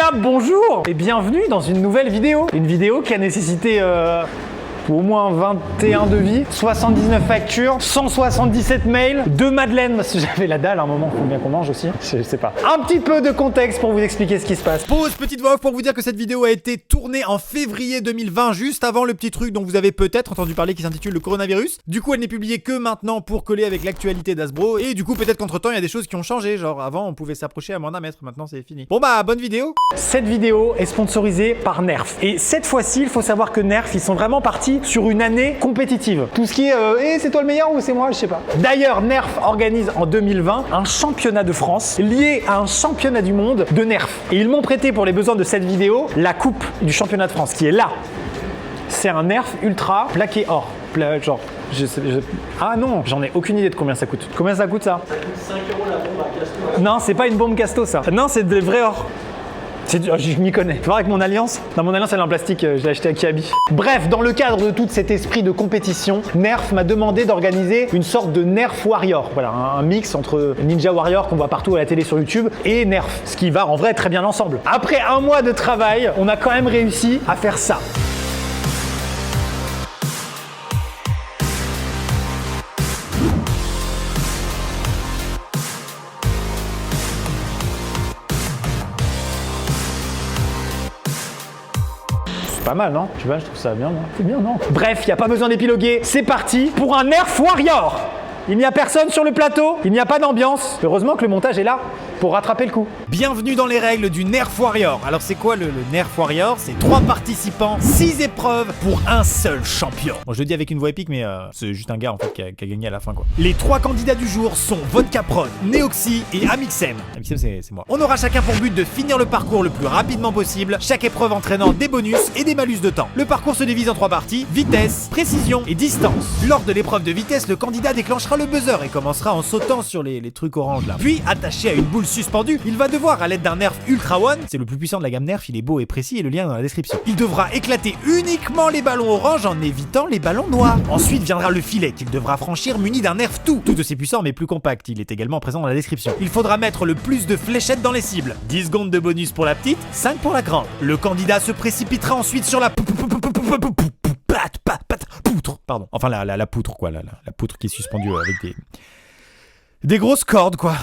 là, bonjour et bienvenue dans une nouvelle vidéo. Une vidéo qui a nécessité au moins 21 devis, 79 factures, 177 mails, 2 madeleines, parce que j'avais la dalle à un moment, faut bien qu'on mange aussi, je sais pas. Un petit peu de contexte pour vous expliquer ce qui se passe. Pause, petite voix off pour vous dire que cette vidéo a été tournée en février 2020, juste avant le petit truc dont vous avez peut-être entendu parler qui s'intitule le coronavirus. Du coup, elle n'est publiée que maintenant pour coller avec l'actualité d'Hasbro, et du coup, peut-être qu'entre temps, il y a des choses qui ont changé, genre avant, on pouvait s'approcher à moins d'un mètre, maintenant c'est fini. Bon bah, bonne vidéo. Cette vidéo est sponsorisée par Nerf. Et cette fois-ci, il faut savoir que Nerf, ils sont vraiment partis sur une année compétitive. Tout ce qui est c'est toi le meilleur ou c'est moi, je sais pas. D'ailleurs, Nerf organise en 2020 un championnat de France lié à un championnat du monde de Nerf. Et ils m'ont prêté pour les besoins de cette vidéo la coupe du championnat de France qui est là. C'est un Nerf ultra plaqué or. Ah non, j'en ai aucune idée de combien ça coûte. Combien ça coûte ça? Ça coûte 5 € la bombe à Casto. Non, c'est pas une bombe Casto ça. Non, c'est des vrais or. Je m'y connais. Tu vois, avec mon alliance, dans mon alliance elle est en plastique, je l'ai acheté à Kiabi. Bref, dans le cadre de tout cet esprit de compétition, Nerf m'a demandé d'organiser une sorte de Nerf Warrior. Voilà, un mix entre Ninja Warrior qu'on voit partout à la télé sur YouTube et Nerf, ce qui va en vrai très bien ensemble. Après un mois de travail, on a quand même réussi à faire ça. Pas mal, non? Tu vois, je trouve ça bien, non? C'est bien, non? Bref, il n'y a pas besoin d'épiloguer. C'est parti pour un Nerf Warrior. Il n'y a personne sur le plateau, il n'y a pas d'ambiance. Heureusement que le montage est là pour rattraper le coup. Bienvenue dans les règles du Nerf Warrior. Alors c'est quoi le Nerf Warrior? C'est 3 participants, 6 épreuves pour un seul champion. Bon, je le dis avec une voix épique, mais c'est juste un gars en fait qui a gagné à la fin quoi. Les 3 candidats du jour sont Vodka Prod, Neoxy et Amixem. Amixem c'est moi. On aura chacun pour but de finir le parcours le plus rapidement possible, chaque épreuve entraînant des bonus et des malus de temps. Le parcours se divise en 3 parties, vitesse, précision et distance. Lors de l'épreuve de vitesse, le candidat déclenchera le buzzer et commencera en sautant sur les trucs orange là. Puis, attaché à une boule suspendu, il va devoir, à l'aide d'un Nerf Ultra One, c'est le plus puissant de la gamme Nerf, il est beau et précis et le lien est dans la description. Il devra éclater uniquement les ballons orange en évitant les ballons noirs. Ensuite viendra le filet qu'il devra franchir muni d'un Nerf tout aussi puissant mais plus compact, il est également présent dans la description. Il faudra mettre le plus de fléchettes dans les cibles. 10 secondes de bonus pour la petite, 5 pour la grande. Le candidat se précipitera ensuite sur la poutre. Pardon. Enfin la poutre quoi, la poutre qui est suspendue avec des grosses cordes quoi.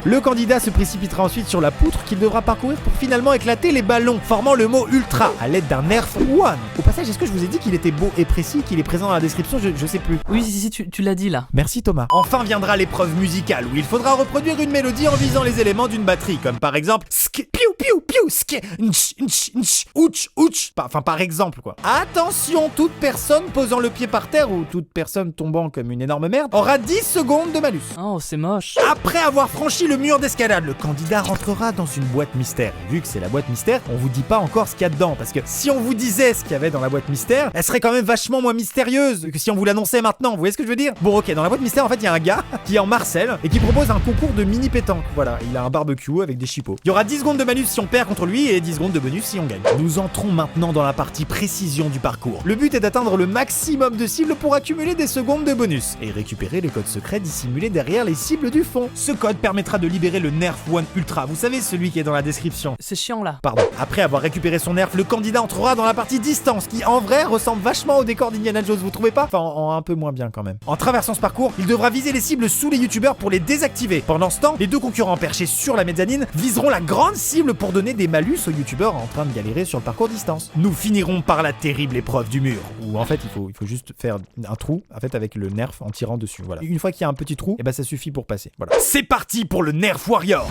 Le candidat se précipitera ensuite sur la poutre qu'il devra parcourir pour finalement éclater les ballons, formant le mot Ultra à l'aide d'un Nerf One. Au passage, est-ce que je vous ai dit qu'il était beau et précis, qu'il est présent dans la description? Je sais plus. Oui, si, tu l'as dit là. Merci Thomas. Enfin viendra l'épreuve musicale où il faudra reproduire une mélodie en visant les éléments d'une batterie, comme par exemple sk, piou, piou, piou, sk, nch, nch, nch, ouch, ouch. Enfin, par exemple quoi. Attention, toute personne posant le pied par terre ou toute personne tombant comme une énorme merde aura 10 secondes de malus. Oh, c'est moche. Après avoir franchi le mur d'escalade, le candidat rentrera dans une boîte mystère. Vu que c'est la boîte mystère, on vous dit pas encore ce qu'il y a dedans, parce que si on vous disait ce qu'il y avait dans la boîte mystère, elle serait quand même vachement moins mystérieuse que si on vous l'annonçait maintenant, vous voyez ce que je veux dire? Bon ok, dans la boîte mystère en fait il y a un gars qui est en Marcel et qui propose un concours de mini pétanque. Voilà, il a un barbecue avec des chipots. Il y aura 10 secondes de malus si on perd contre lui et 10 secondes de bonus si on gagne. Nous entrons maintenant dans la partie précision du parcours. Le but est d'atteindre le maximum de cibles pour accumuler des secondes de bonus et récupérer les codes secrets dissimulés derrière les cibles du fond. Ce code permettra de libérer le Nerf One Ultra, vous savez celui qui est dans la description. C'est chiant là. Pardon. Après avoir récupéré son Nerf, le candidat entrera dans la partie distance qui en vrai ressemble vachement au décor d'Indiana Jones, vous trouvez pas? Enfin en un peu moins bien quand même. En traversant ce parcours, il devra viser les cibles sous les youtubeurs pour les désactiver. Pendant ce temps, les 2 concurrents perchés sur la mezzanine viseront la grande cible pour donner des malus aux youtubeurs en train de galérer sur le parcours distance. Nous finirons par la terrible épreuve du mur où en fait il faut juste faire un trou en fait avec le Nerf en tirant dessus. Voilà. Une fois qu'il y a un petit trou, et ben ça suffit pour passer. Voilà. C'est parti pour le Nerf Warrior.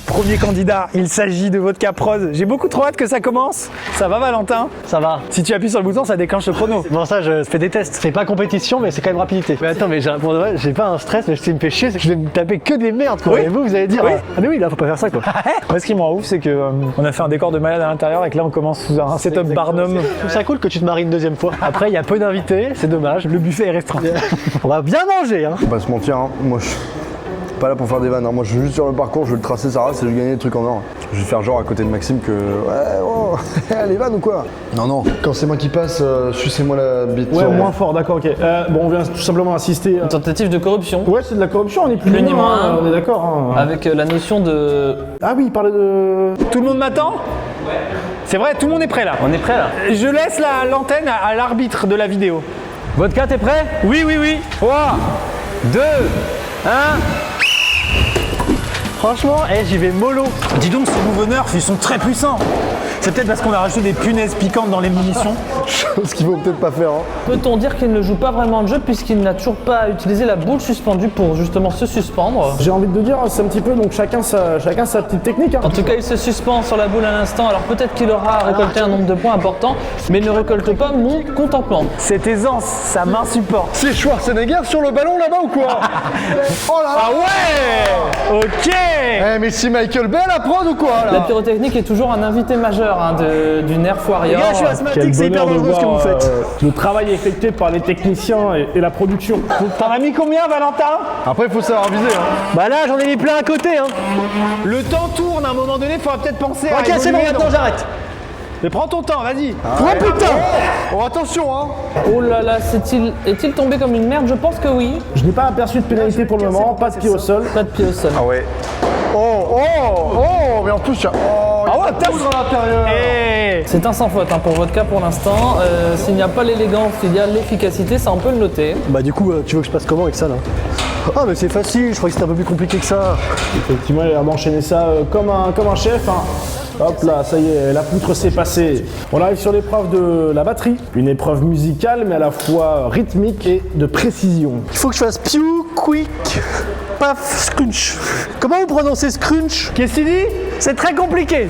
Premier candidat, il s'agit de Vodka Prod. J'ai beaucoup trop hâte que ça commence. Ça va Valentin? Ça va. Si tu appuies sur le bouton, ça déclenche le chrono. Bon ça, je fais des tests. C'est pas compétition, mais c'est quand même rapidité. Mais attends, mais pour de vrai, j'ai pas un stress, mais ce qui me fait chier, c'est que je vais me taper que des merdes quoi. Oui. Et vous allez dire, Oui. ah mais oui, là faut pas faire ça quoi. Moi, ce qui me rend ouf, c'est que on a fait un décor de malade à l'intérieur et que là, on commence sous un setup Barnum. Je trouve ça cool que tu te maries une deuxième fois. Après, il y a peu d'invités, c'est dommage. Le buffet est restreint. On va bien manger hein. On va se mentir, hein. Moi Pas là pour faire des vannes, hein. Moi je suis juste sur le parcours, je vais le tracer sa race et je vais gagner des trucs en or. Je vais faire genre à côté de Maxime que ouais, oh, les vannes ou quoi? Non, non, quand c'est moi qui passe, sucez-moi la bite. Ouais, moins fort, d'accord, ok. Bon, on vient tout simplement assister. Une tentative de corruption. Ouais, c'est de la corruption, on est plus Plus ni loin, moins, hein, on est d'accord. Hein. Avec la notion de... Ah oui, il parlait de. Tout le monde m'attend? Ouais. C'est vrai, tout le monde est prêt là. On est prêt là? Je laisse l'antenne à l'arbitre de la vidéo. Vodka, t'es prêt? Oui, oui, oui. 3, 2, 1... Franchement, j'y vais mollo. Dis donc, ces nouveaux nerfs, ils sont très puissants. C'est peut-être parce qu'on a rajouté des punaises piquantes dans les munitions. Chose qu'il faut peut-être pas faire. Hein. Peut-on dire qu'il ne joue pas vraiment le jeu puisqu'il n'a toujours pas utilisé la boule suspendue pour justement se suspendre? J'ai envie de dire, c'est un petit peu donc chacun sa petite technique. Hein. En tout cas, il se suspend sur la boule à l'instant, alors peut-être qu'il aura récolté un nombre de points important, mais il ne récolte pas mon contentement. Cette aisance, sa main supporte. C'est Schwarzenegger sur le ballon là-bas ou quoi? Oh là là. Ah ouais. Ok. Mais c'est Michael Bay la prod ou quoi La là? pyrotechnique est toujours un invité majeur hein, du Nerf Warrior. Les gars, je suis asthmatique, c'est hyper dangereux ce que vous faites. Le travail effectué par les techniciens et la production. T'en as mis combien, Valentin? Après il faut savoir viser. Hein. Bah là, j'en ai mis plein à côté. Hein. Le temps tourne, à un moment donné, faudra peut-être penser à Ok, c'est bon, évoluer, maintenant donc. j'arrête. Mais prends ton temps, vas-y. Oh putain. Oh attention hein. Oh là là, est-il tombé comme une merde? Je pense que oui. Je n'ai pas aperçu de pénalité pour le moment, pas de pied au sol. Pas de pied au sol. Ah ouais. Oh mais en plus il y a... Oh, Ah ouais, putain, à l'intérieur. Hey. C'est un sans faute hein, pour Vodka pour l'instant. S'il n'y a pas l'élégance, il y a l'efficacité, ça on peut le noter. Bah du coup, tu veux que je passe comment avec ça là? Ah mais c'est facile, je crois que c'était un peu plus compliqué que ça. Effectivement, il a enchaîné ça comme un chef. Hein. Hop là, ça y est, la poutre s'est passée. On arrive sur l'épreuve de la batterie. Une épreuve musicale, mais à la fois rythmique et de précision. Il faut que je fasse pew, quick, paf, scrunch. Comment vous prononcez scrunch? Qu'est-ce que tu dis? C'est très compliqué.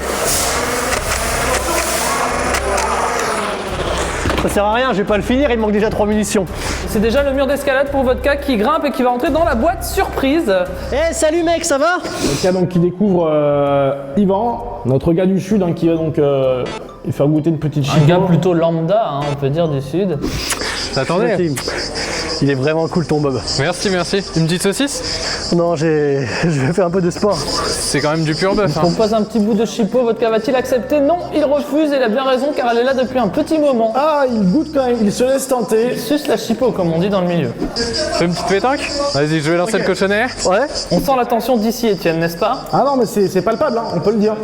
Ça sert à rien, je vais pas le finir, il me manque déjà 3 munitions. C'est déjà le mur d'escalade pour Vodka qui grimpe et qui va entrer dans la boîte surprise. Eh salut mec, ça va? Le cas donc qui découvre Yvan, notre gars du sud, hein, qui va donc lui faire goûter une petite Un chico. gars plutôt lambda, hein, on peut dire, du sud. Attendez. Il est vraiment cool ton Bob. Merci, merci. Une petite saucisse? Non, je vais faire un peu de sport. C'est quand même du pur bœuf. Hein. On pose un petit bout de chipot, Vodka va-t-il accepter? Non, il refuse et il a bien raison car elle est là depuis un petit moment. Ah, il goûte quand même, il se laisse tenter. Il suce la chipot comme on dit dans le milieu. Fais une petite pétanque? Vas-y, je vais lancer le cochonnet. Ouais. On sent la tension d'ici, Étienne, n'est-ce pas? Ah non, mais c'est palpable, hein, on peut le dire.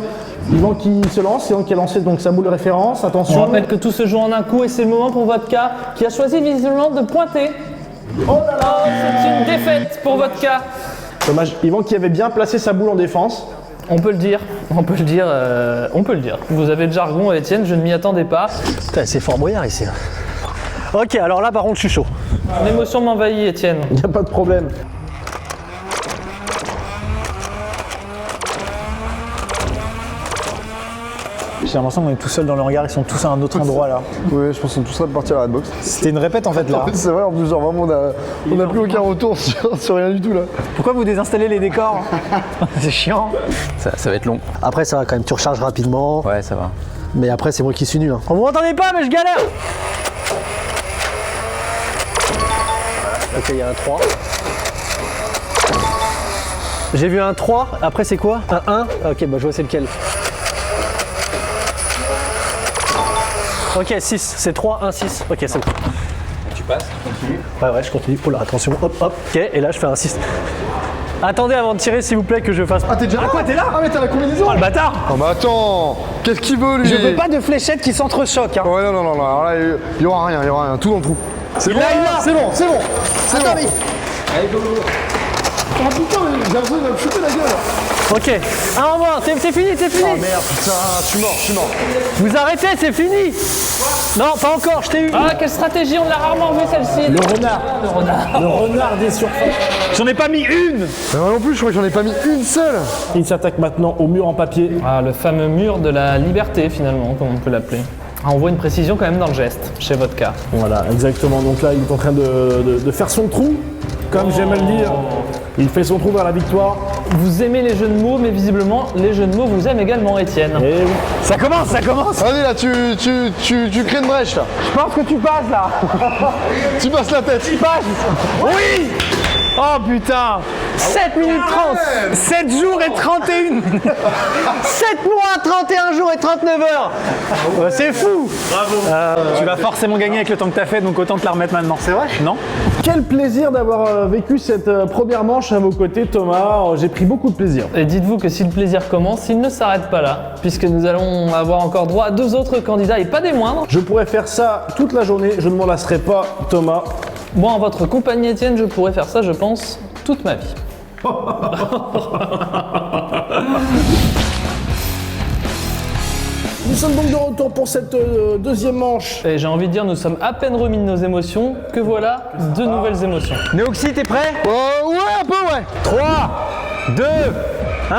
Yvan qui se lance, Yvan qui a lancé donc sa boule de référence, On attention. rappelle que tout se joue en un coup et c'est le moment pour Vodka qui a choisi visiblement de pointer. Oh là là, c'est une défaite pour Vodka. Dommage, Yvan qui avait bien placé sa boule en défense. On peut le dire, on peut le dire, on peut le dire. Vous avez le jargon, Étienne, je ne m'y attendais pas. Putain, c'est Fort Boyard ici. Ok, alors là par contre je suis chaud. L'émotion m'envahit, Étienne. Il n'y a pas de problème. J'ai l'impression qu'on est tout seul dans le hangar, ils sont tous à un autre endroit là. Ouais, je pense qu'on est tous là de partir à la boxe. C'était une répète en fait là. C'est vrai, en plus, genre vraiment, on a plus aucun retour sur rien du tout là. Pourquoi vous désinstallez les décors? C'est chiant. Ça va être long. Après ça va quand même, tu recharges rapidement. Ouais, ça va. Mais après c'est moi qui suis nul. Hein. Vous m'entendez pas mais je galère. Ok, il y a un 3. J'ai vu un 3, après c'est quoi? Un 1? Ok, bah je vois c'est lequel. Ok, 6, c'est 3, 1, 6. Ok, c'est bon. Tu passes, continue. Ouais, je continue. Oh là, attention, hop, hop. Ok, et là je fais un 6. Attendez avant de tirer s'il vous plaît que je fasse. Ah, t'es déjà là? Quoi, t'es là? Ah, mais t'as la combinaison? Oh le bâtard! Oh, mais attends! Qu'est-ce qu'il veut lui? Je veux pas de fléchettes qui s'entrechoquent. Hein. Ouais, non, alors là, il y aura rien, tout dans le trou. C'est bon, c'est bon, c'est bon! Attends, mais. Oh putain, mais j'ai l'impression de me shooter la gueule! Ok, un en moins, c'est fini, c'est fini. Oh merde, putain, je suis mort. Vous arrêtez, c'est fini. Non, pas encore, je t'ai eu. Ah, quelle stratégie, on l'a rarement vu celle-ci. Le renard. Le renard. Le renard des surfaces. J'en ai pas mis une! Mais moi non plus, je crois que j'en ai pas mis une seule! Il s'attaque maintenant au mur en papier. Ah, le fameux mur de la liberté finalement, comme on peut l'appeler. Ah, on voit une précision quand même dans le geste, chez Vodka. Voilà, exactement. Donc là, il est en train de faire son trou, comme j'aime le dire. Il fait son trou vers la victoire. Vous aimez les jeux de mots, mais visiblement, les jeux de mots vous aiment également, Étienne. Et oui. Ça commence! Allez là, tu crées une brèche là! Je pense que tu passes là! Tu passes la tête! Tu passes! Oui! Oh putain 7 minutes 30. 7 jours et 31 minutes. 7 mois, 31 jours et 39 heures. C'est fou. Tu vas forcément gagner avec le temps que t'as fait, donc autant te la remettre maintenant. C'est vrai? Non? Quel plaisir d'avoir vécu cette première manche à vos côtés, Thomas. J'ai pris beaucoup de plaisir. Et dites-vous que si le plaisir commence, il ne s'arrête pas là, puisque nous allons avoir encore droit à 2 autres candidats, et pas des moindres. Je pourrais faire ça toute la journée, je ne m'en lasserai pas, Thomas. Moi, en votre compagnie, Étienne, je pourrais faire ça, je pense, toute ma vie. Nous sommes donc de retour pour cette deuxième manche. Et j'ai envie de dire, nous sommes à peine remis de nos émotions, que voilà 2 nouvelles émotions. Néoxy, t'es prêt? Ouais, un peu, ouais. 3, 2, 1.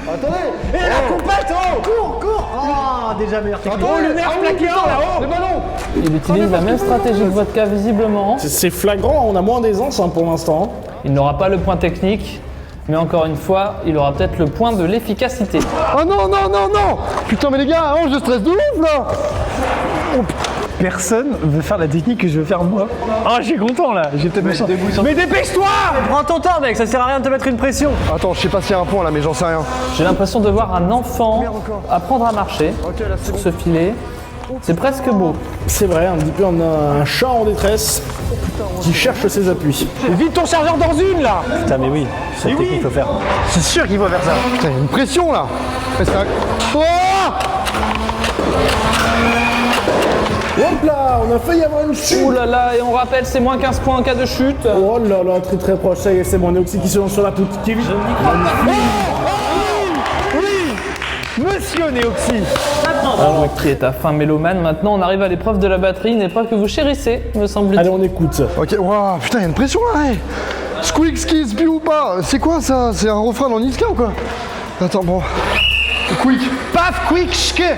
Attendez. Et la compète, cours. Oh, déjà meilleur technique. Oh, le nerf plaquant là-haut! Le ballon. Il utilise la même stratégie que Vodka, visiblement. C'est flagrant, on a moins d'aisance pour l'instant. Il n'aura pas le point technique, mais encore une fois, il aura peut-être le point de l'efficacité. Oh non. Putain, mais les gars, je stresse de ouf là. Personne veut faire la technique que je veux faire moi. Ah, je suis content là, j'ai peut-être méchant. Mais dépêche-toi! Prends ton temps, mec, ça sert à rien de te mettre une pression. Attends, je sais pas s'il y a un point là, mais j'en sais rien. J'ai l'impression de voir un enfant apprendre à marcher sur ce filet. C'est presque beau. C'est vrai, un petit peu, on a un chat en détresse qui cherche ses appuis. Vite ton chargeur dans une là! Putain, mais oui, c'est la technique qu'il faut faire. C'est sûr qu'il faut faire ça. Putain, il y a une pression là. Oh Hop là, on a failli avoir une chute. Ouh là là, et on rappelle, c'est moins 15 points en cas de chute. Oh là là, très proche, ça y est, c'est bon, Néoxy qui se lance sur la poutre. Kevin. Monsieur Néoxy! Alors, qui est à fin mélomane, maintenant on arrive à l'épreuve de la batterie, une épreuve que vous chérissez, me semble-t-il. Allez, on écoute. Ok, waouh, putain, il y a une pression là, hey. Squeak, skis, pi ou pas. C'est quoi ça? C'est un refrain dans Niska ou quoi? Attends, bon. Quick. Paf, quick, schke,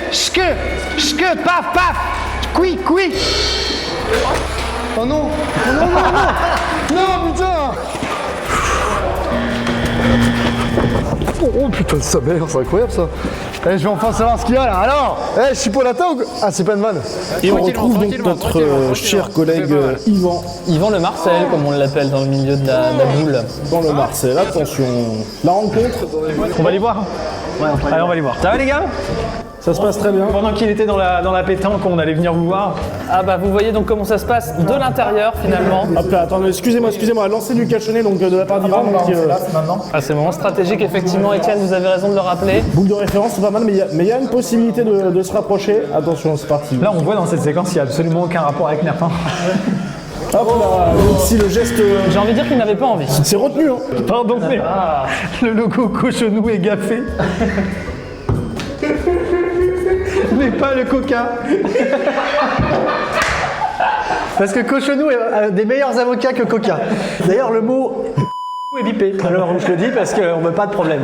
paf, paf! Quick! Oh non. Non, putain. Oh putain, sa mère, c'est incroyable ça. Eh, je vais enfin savoir ce qu'il y a là. Alors, je suis Chipolata ou quoi? Ah, c'est pas une vanne. Et on retrouve donc notre cher collègue Yvan Yvan Le Marcel, comme on l'appelle dans le milieu de la boule. dans le Marcel. Attention, la rencontre, On va les voir? Allez, on va les voir. Ça va les gars? ça se passe très bien. Pendant qu'il était dans la pétanque, on allait venir vous voir. Ah bah vous voyez donc comment ça se passe de l'intérieur finalement. Hop là, attendez, excusez-moi, lancer du cachonnet donc de la part d'Yvan. Ah c'est un moment stratégique, effectivement Étienne, vous avez raison de le rappeler. Boucle de référence, c'est pas mal, mais il y a une possibilité de se rapprocher. Attention, c'est parti. Là, on voit dans cette séquence qu'il n'y a absolument aucun rapport avec Nerf. Hop là, donc si le geste, J'ai envie de dire qu'il n'avait pas envie. c'est retenu. Hein. Pardon, mais le logo cochonou est gaffé. Mais pas le coca. Parce que Cochonou a des meilleurs avocats que Coca. D'ailleurs, le mot est bipé. Alors, je le dis parce qu'on veut pas de problème.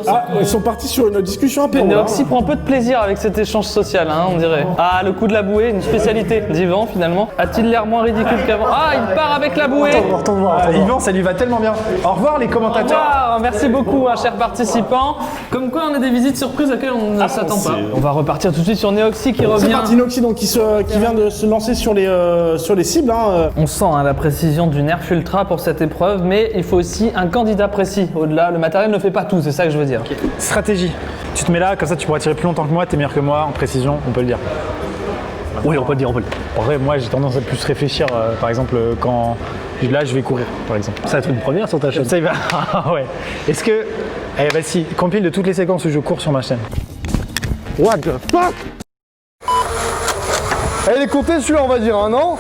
Ah, ils sont partis sur une discussion apéro. là. Néoxy prend peu de plaisir avec cet échange social, hein, on dirait. Ah, le coup de la bouée, une spécialité d'Yvan finalement. A-t-il l'air moins ridicule qu'avant? Ah, il part avec la bouée. Retourne voir. Yvan, ça lui va tellement bien. Au revoir les Au commentateurs. revoir, merci beaucoup, hein, chers participants. Comme quoi, on a des visites surprises auxquelles on ne s'attend pas. On va repartir tout de suite sur Néoxy qui C'est revient. parti, Noxy donc qui vient de se lancer sur les cibles. Hein. On sent hein, la précision du Nerf Ultra pour cette épreuve, mais il faut aussi un candidat précis. Au-delà, le matériel ne fait pas tout, c'est ça que je veux dire. Stratégie. Tu te mets là, comme ça tu pourras tirer plus longtemps que moi, t'es meilleur que moi en précision, on peut le dire. Oui, on peut le dire. En vrai, moi j'ai tendance à plus réfléchir, par exemple, quand là je vais courir, par exemple. Ça va être une première sur ta chaîne. Ça il va. Ah ouais. Est-ce que. Eh bah si, compile de toutes les séquences où je cours sur ma chaîne. What the fuck? Il est compté celui-là, on va dire, hein, non?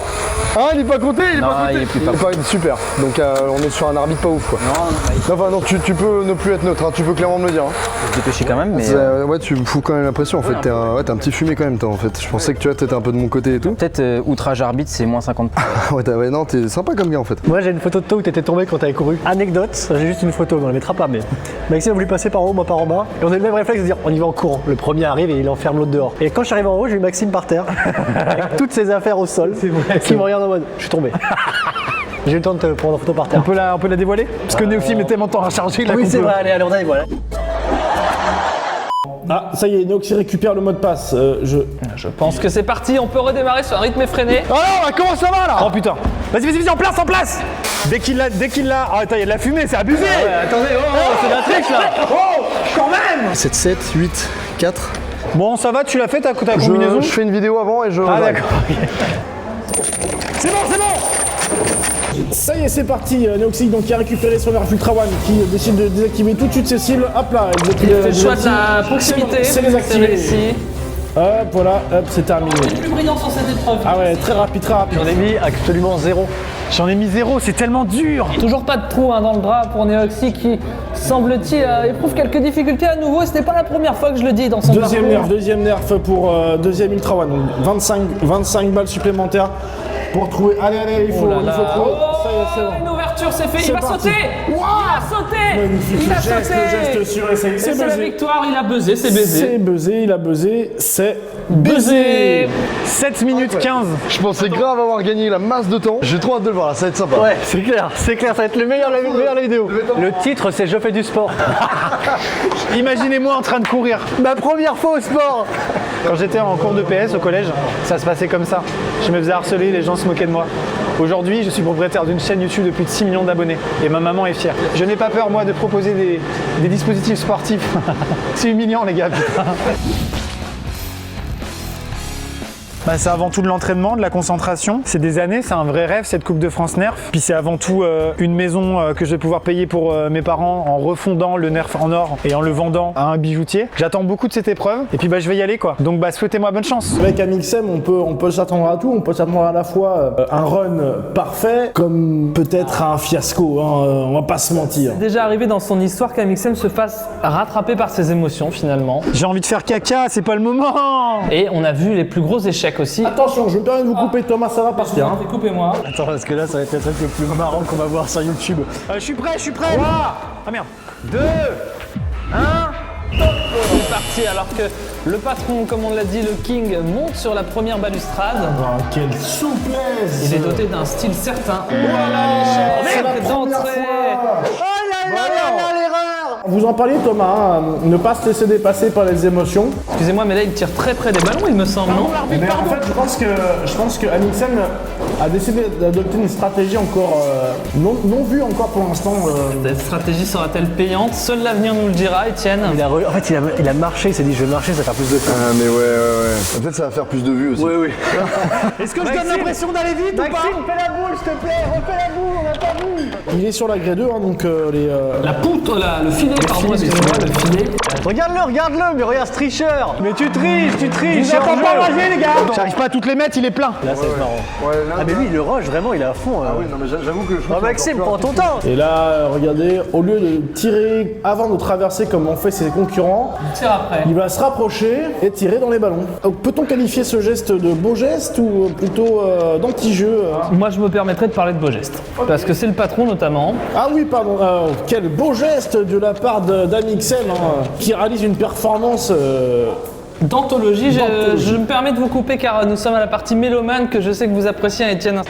Hein, il est pas compté, il est pas compté. il est plus pas Super. Donc on est sur un arbitre pas ouf quoi. Non, tu peux ne plus être neutre, hein, tu peux clairement me le dire. Hein. Je dépêchais quand même, mais. Ouais, tu me fous quand même l'impression en fait. T'es un petit fumé quand même, toi en fait. Je pensais que tu étais un peu de mon côté et tout. Peut-être outrage arbitre, c'est moins 50 points. Ouais, non, t'es sympa comme gars en fait. Moi, j'ai une photo de toi où t'étais tombé quand t'avais couru. Anecdote, j'ai juste une photo, mais on la mettra pas. Mais Maxime a voulu passer par en haut, moi par en bas. Et on a eu le même réflexe de dire on y va en courant. Le premier arrive et il enferme l'autre dehors. Et quand je suis arrivé en haut, j'ai eu Maxime par terre, avec toutes ses affaires au sol, qui me regarde en mode je suis tombé. J'ai eu le temps de te prendre en photo par terre. On peut la dévoiler? Parce que Néoxy met tellement de temps à charger. Oui, c'est vrai, allez, on y voilà. Ah, ça y est, Neoxy récupère le mot de passe. Je pense que c'est parti, on peut redémarrer sur un rythme effréné. Oh non, comment ça va là? Oh putain. Vas-y, en place, en place. Dès qu'il l'a. Oh attends, il y a de la fumée, c'est abusé. Attendez, c'est la triche là. Oh, quand même. 7, 7, 8, 4. Bon, ça va, tu l'as fait ta combinaison? Je fais une vidéo avant et je... Ah d'accord. C'est bon. Ça y est, c'est parti. Neoxy donc qui a récupéré son nerf Ultra One, qui décide de désactiver tout de suite ses cibles. Hop là, Il fait le choix de la proximité. C'est désactivé. réussi. Hop, voilà, hop, c'est terminé. Plus brillant sur cette épreuve. Ah ouais, très rapide. J'en ai mis absolument 0. J'en ai mis 0, c'est tellement dur. Toujours pas de trou dans le drap pour Neoxy qui, semble-t-il, éprouve quelques difficultés à nouveau. Et ce n'est pas la première fois que je le dis dans son Deuxième nerf pour deuxième Ultra One. Donc 25 balles supplémentaires pour trouver. Allez, il faut trouver. Ça y est, c'est bon. Une ouverture, c'est fait. Il va parti. sauter. Il a sauté. Magnifique, Il a le sauté. geste sûr et c'est C'est la buzzé. victoire, il a buzzé, c'est baisé. C'est buzzé, il a buzzé, c'est Buzzé. 7 minutes 15. Je pensais grave avoir gagné la masse de temps. J'ai trop hâte de le voir, là, ça va être sympa. Ouais, c'est clair, ça va être le meilleur de la vidéo. Le titre, c'est Je fais du sport. Imaginez-moi en train de courir. Ma première fois au sport. Quand j'étais en cours de PS au collège, ça se passait comme ça. Je me faisais harceler, les gens se moquaient de moi. Aujourd'hui, je suis propriétaire d'une chaîne YouTube de plus de 6 millions d'abonnés et ma maman est fière. Je n'ai pas peur, moi, de proposer des dispositifs sportifs. C'est humiliant, les gars. Bah, c'est avant tout de l'entraînement, de la concentration. C'est des années, c'est un vrai rêve cette Coupe de France Nerf. Puis c'est avant tout une maison que je vais pouvoir payer pour mes parents en refondant le Nerf en or et en le vendant à un bijoutier. J'attends beaucoup de cette épreuve et puis bah, je vais y aller quoi. Donc bah, souhaitez-moi bonne chance. Avec Amixem, on peut s'attendre à tout. On peut s'attendre à la fois un run parfait, comme peut-être un fiasco. On va pas se mentir. Déjà arrivé dans son histoire qu'Amixem se fasse rattraper par ses émotions finalement. J'ai envie de faire caca, c'est pas le moment. Et on a vu les plus gros échecs aussi. Attention, je me permets de vous couper, Thomas, ça va partir. Hein. Coupez-moi. Attends, parce que là, ça va être le truc le plus marrant qu'on va voir sur YouTube. Je suis prêt. Ah merde. 2, 1. C'est parti alors que le patron, comme on l'a dit, le King, monte sur la première balustrade. Oh, quelle souplesse. Il est doté d'un style certain. C'est la première fois. Vous en parliez, Thomas, ne pas se laisser dépasser par les émotions. Excusez-moi, mais là il tire très près des ballons, il me semble, non? Mais en fait, je pense que Amixem a décidé d'adopter une stratégie encore non vue encore pour l'instant. Cette stratégie sera-t-elle payante? Seul l'avenir nous le dira, Étienne. En fait, il a marché, il s'est dit je vais marcher, ça va faire plus de temps. Ah mais ouais. Peut-être ça va faire plus de vues aussi. Oui. Est-ce que je donne l'impression d'aller vite ou pas? fais la boule, s'il te plaît, refais la boule, on n'a pas vu. Il est sur la grille 2, hein, donc les. La poutre, le filet, pardon, excusez-moi, le filet. Regarde-le, mais regarde ce tricheur. Mais tu triches, Il a pas ragé, les gars. J'arrive pas à toutes les mettre, il est plein. Là, c'est marrant. Ouais, là, Ah, mais lui, il le rush, vraiment, il est à fond. Ah oui, non mais j'avoue que je Oh, Maxime, prends ton temps. Et là, regardez, au lieu de tirer avant de traverser comme ont fait ses concurrents, Tire après. il va se rapprocher et tirer dans les ballons. Peut-on qualifier ce geste de beau geste ou plutôt d'anti-jeu Moi je me permettrai de parler de beau geste. Parce que c'est le patron notamment. Ah oui, pardon, quel beau geste de la part d'Amixem qui réalise une performance. D'anthologie, je me permets de vous couper car nous sommes à la partie mélomane que je sais que vous appréciez, Étienne.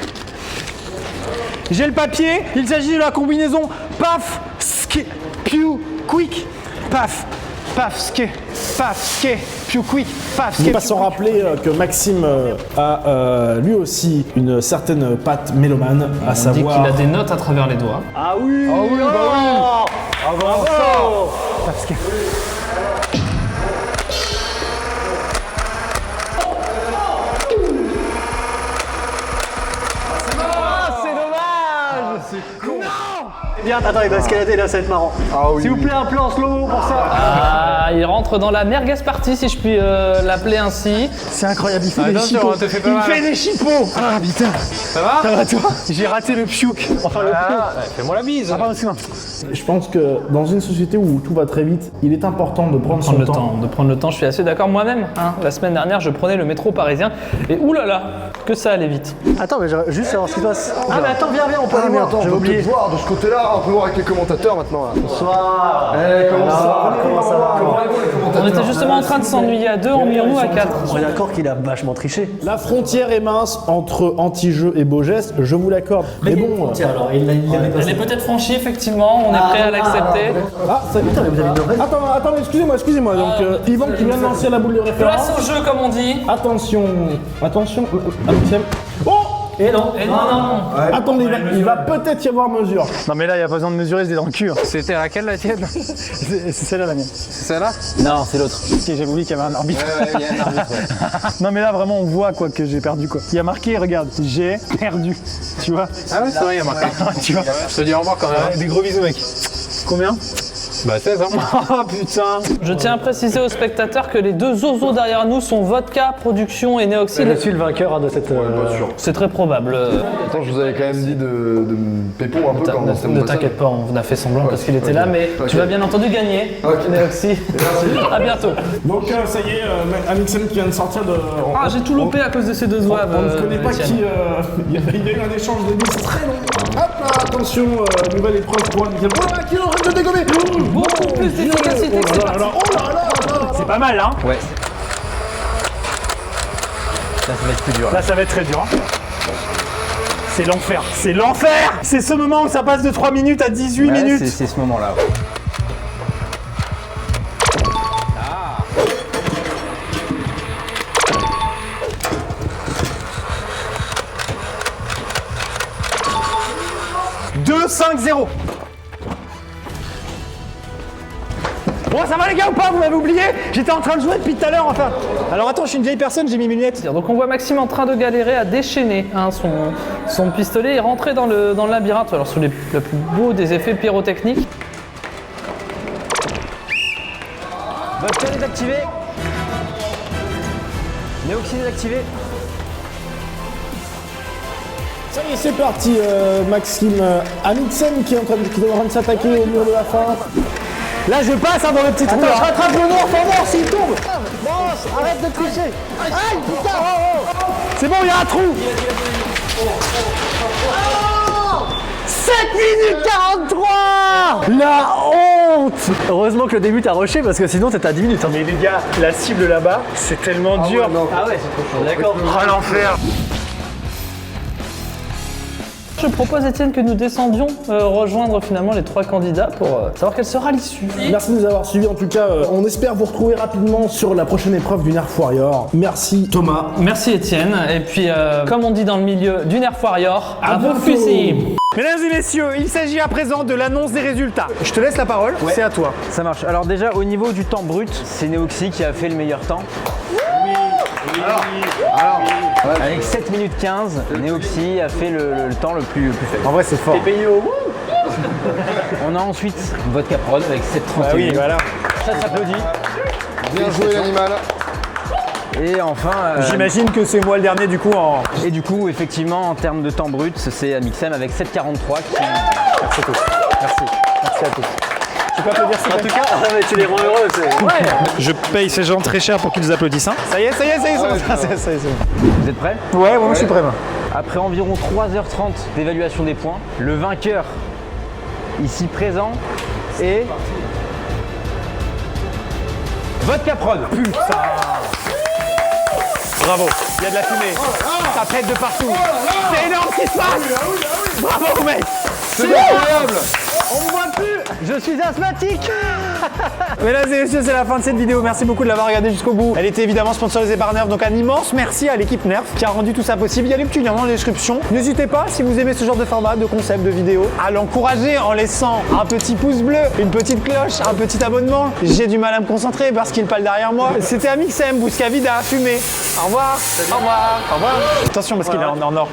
J'ai le papier, il s'agit de la combinaison paf, ski, piou, quick, paf, ski, piou, quick, paf, Il ski. n'est pas sans rappeler que Maxime a lui aussi une certaine patte mélomane, à On dit savoir. qu'il a des notes à travers les doigts. Ah oui, Bravo. Paf, ski. Bien, attends, il doit escalader là, ça va être marrant. Ah oui. S'il vous plaît, un plan slow pour ça. Ah, il rentre dans la merguez partie si je puis l'appeler ainsi. C'est incroyable, il fait des Attention, chipots. te fais pas Il mal. fait des chipots. Ah putain. Ça va? Ça va toi? J'ai raté le piouk. Enfin le piouk. Fais-moi la bise. Ah, pardon, excuse-moi. Je pense que dans une société où tout va très vite, il est important de prendre son De temps. prendre le temps, je suis assez d'accord moi-même. La semaine dernière, je prenais le métro parisien et oulala, que ça allait vite. Attends, mais j'aimerais juste savoir ce qui se passe. Ah, mais attends, viens, on peut aller mais voir. attends, J'avais on peut oublié. peut-être voir de ce côté-là, on peut voir avec les commentateurs maintenant. Là. Bonsoir. Comment ça va? On était justement en train de s'ennuyer à deux, emmuyons-nous à quatre. On est d'accord qu'il a vachement triché. La frontière est mince entre anti-jeu et beau geste, je vous l'accorde. Mais bon. Tiens, alors, il l'avait Elle passé. est peut-être franchie, effectivement, on est prêt à l'accepter. Ah, ça Putain, mais vous avez une oreille. Attends, excusez-moi. Donc, Yvan qui vient de lancer la boule de référence. Place au jeu, comme on dit. Attention, Amixem. Oh! Et non. Et non. Attendez, il va peut-être y avoir mesure. Non mais là, il a pas besoin de mesurer, c'est dans le cul. C'était laquelle la tienne? C'est celle-là la mienne. C'est celle-là? Non, c'est l'autre. Ok, j'avais oublié qu'il y avait un arbitre. Ouais, il y a un arbitre. Non mais là, vraiment, on voit quoi que j'ai perdu quoi. Il y a marqué, regarde, j'ai perdu. Tu vois? Ah ouais, c'est vrai, il y a marqué. Tu vois? Je te dis au revoir quand même. Ouais, des gros bisous mec. Combien? Bah 16 hein. Oh putain. Je tiens à préciser aux spectateurs que les deux zozos derrière nous sont Vodka, Production et Néoxyde. Je suis le vainqueur de cette. Pas sûr. C'est très probable. Attends, je vous avais quand même dit de me pépo un peu quand c'était mon Ne passage. t'inquiète pas, on a fait semblant parce qu'il était ok. là, mais Ok. tu vas bien entendu gagner. Ok. Néoxyde. À bientôt. Donc, ça y est, Amixem qui vient de sortir de. Ah, j'ai tout loupé à cause de ces deux zouaves. On ne connaît pas Étienne. qui. Il y a eu un échange de disques très long. Hop là, attention, nouvelle épreuve pour Amixem. Oh là, qui est en train de dégommer. Beaucoup plus d'efficacité que c'est parti. Oh là là. C'est pas mal hein. Ouais. Là, ça va être plus dur. Là, ça va être très dur. Hein. C'est l'enfer. C'est l'enfer. C'est ce moment où ça passe de 3 minutes à 18 Ouais, minutes. c'est ce moment-là. Ouais. Ah. 2-5-0. Bon, ça va les gars ou pas? Vous m'avez oublié? J'étais en train de jouer depuis tout à l'heure enfin. Alors attends, je suis une vieille personne, j'ai mis mes lunettes. Donc on voit Maxime en train de galérer à déchaîner hein, son pistolet et rentrer dans le labyrinthe. Alors sous le plus beau des effets pyrotechniques. Vodka désactivé. Néoxyde désactivé. Ça y est, c'est parti, Maxime. Amixem qui est en train de s'attaquer au mur de la fin. Là, je passe hein, dans le petit trou. Attends, là. je rattrape le noir, fort mort s'il tombe. Boss, arrête de tricher. Aïe, putain. C'est bon, il y a un trou. 7 minutes 43. La honte. Heureusement que le début t'a rushé parce que sinon t'étais à 10 minutes. Hein. Mais les gars, la cible là-bas, c'est tellement dur. Ah ouais, c'est trop chaud. D'accord. Oh l'enfer. Je propose Étienne que nous descendions rejoindre finalement les trois candidats pour savoir quelle sera l'issue. Merci de nous avoir suivis. En tout cas, on espère vous retrouver rapidement sur la prochaine épreuve du Nerf Warrior. Merci Thomas. Merci Étienne. Et puis comme on dit dans le milieu du Nerf Warrior, à vos bientôt. fusils. Mesdames et messieurs, il s'agit à présent de l'annonce des résultats. Je te laisse la parole, c'est à toi. Ça marche. Alors déjà, au niveau du temps brut, c'est Neoxy qui a fait le meilleur temps. Avec 7 minutes 15, Neoxy a fait le temps le plus faible. En vrai, c'est fort. On a ensuite Vodka Prod avec 7,31. Ah oui, voilà. Ça s'applaudit. Bien joué l'animal. Et enfin... J'imagine que c'est moi le dernier du coup en... Et du coup, effectivement, en termes de temps brut, c'est Amixem avec 7,43 qui... Merci à tous. Merci. Merci à tous. Tu peux applaudir s'il te plaît? Tu les rends heureux, c'est. Je paye ces gens très cher pour qu'ils applaudissent. Hein. Ça y est, ça y est, ça y est. Ça y est. Vous êtes prêts? Ouais, moi je suis prêt. Moi. Après environ 3h30 d'évaluation des points, le vainqueur ici présent est... Vodka Prod. Putain. Bravo. Il y a de la fumée. Ça pète de partout. C'est énorme ce qui se passe. Bravo mec. C'est incroyable. On me voit plus. Je suis asthmatique. Mesdames et messieurs, c'est la fin de cette vidéo. Merci beaucoup de l'avoir regardé jusqu'au bout. Elle était évidemment sponsorisée par Nerf, donc un immense merci à l'équipe Nerf qui a rendu tout ça possible. Il y a les petits liens dans la description. N'hésitez pas, si vous aimez ce genre de format, de concept, de vidéo, à l'encourager en laissant un petit pouce bleu, une petite cloche, un petit abonnement. J'ai du mal à me concentrer parce qu'il parle derrière moi. C'était Amixem, Bouscavida, fumé. Au revoir. Au revoir. Au revoir. Attention parce qu'il est en or.